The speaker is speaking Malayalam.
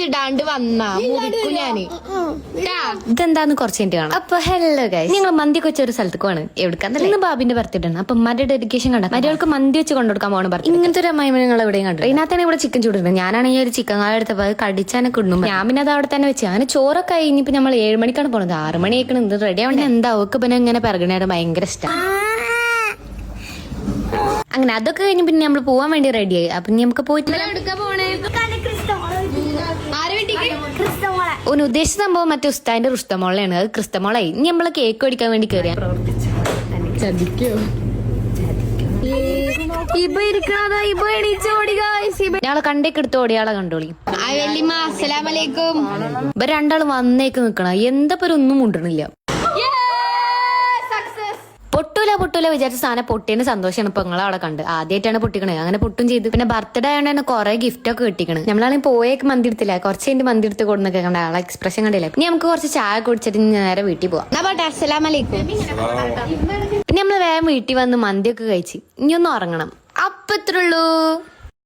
ഇടാണ്ട് വന്നാ മുറിക്കും ഞാന്. ഇതെന്താന്ന് കുറച്ച് കഴിഞ്ഞിട്ട് കാണാം. അപ്പൊ ഹലോ ഗൈസ്, നിങ്ങൾ മന്തി വെച്ച ഒരു സ്ഥലത്തേക്ക് പോവാണ്. എവിടെക്കാന്നല്ല, ഇന്ന് ബാബിന്റെ ബർത്ത്ഡേ ആണ്. അപ്പൊ ഉമ്മാന്റെ ഡെഡിക്കേഷൻ കണ്ട മറ്റവൾക്ക് മന്തി വെച്ച് കൊണ്ടുകൊടുക്കാൻ പോകണം ബർത്ത്ഡേ. ഇങ്ങനത്തെ ഒരു അമ്മായി നിങ്ങൾ എവിടെയും കണ്ടു. ഇതിനകത്താണ് ഇവിടെ ചിക്കൻ ചൂടുന്നത്. ഞാനാണെങ്കിൽ ഒരു ചിക്കൻ കായ എടുത്തപ്പോ അത് കടിച്ചാനെ കിടുന്നു. ഞാൻ പിന്നെ അത് അവിടെ തന്നെ വെച്ച് അങ്ങനെ ചോറൊക്കെ കഴിഞ്ഞിപ്പോ നമ്മൾ 7 മണിക്കാണ് പോകുന്നത്. 6 മണി ആയിക്കണം. ഇത് റെഡി ആവണേ എന്താ അവക്ക് പിന്നെ ഇങ്ങനെ പിറകണേരം ഭയങ്കര ഇഷ്ടം. അങ്ങനെ അതൊക്കെ കഴിഞ്ഞ് പിന്നെ നമ്മൾ പോവാൻ വേണ്ടി റെഡിയായി. അപ്പൊ നമുക്ക് പോയിട്ട് ഓന് ഉദ്ദേശിച്ച സംഭവം മറ്റേ ഉസ്താദിന്റെ റുസ്തമോളാണ്. അത് ക്രിസ്തമോളായി. ഇനി നമ്മളെ കേക്ക് അടിക്കാൻ വേണ്ടി കയറിയാ ഞങ്ങളെ കണ്ടേക്ക് എടുത്ത് ഓടിയാളെ കണ്ടോളി. ഇപ്പൊ രണ്ടാളും വന്നേക്ക് നിക്കണ എന്താ ഒന്നും മുണ്ടണില്ല. പൊട്ടൂല വിചാരിച്ച സാധനം പൊട്ടിയതിന് സന്തോഷമാണ് ഇപ്പൊ നിങ്ങളെ അവിടെ കണ്ട്. ആദ്യമായിട്ടാണ് പൊട്ടിക്കണേ. അങ്ങനെ പൊട്ടും ചെയ്ത്. പിന്നെ ബർത്ത്ഡേ ആയതുകൊണ്ട് തന്നെ കുറെ ഗിഫ്റ്റ് ഒക്കെ കിട്ടിക്കണ്. നമ്മളാണെങ്കിൽ പോയേക്ക് മന്തി എടുത്തില്ല. കുറച്ച് കഴിഞ്ഞ് മന്തി എടുത്ത് കൊടുന്നൊക്കെ കണ്ട ആളെ എക്സ്പ്രഷൻ കണ്ടില്ല. ഇനി നമുക്ക് കുറച്ച് ചായ കുടിച്ചിട്ട് നേരെ വീട്ടിൽ പോവാം. അസ്സലാമലൈക്കും. പിന്നെ നമ്മള് വേഗം വീട്ടിൽ വന്ന് മന്തിയൊക്കെ കഴിച്ച് ഇനി ഒന്ന് ഉറങ്ങണം. അപ്പൊ ഇത്രയുള്ളൂ.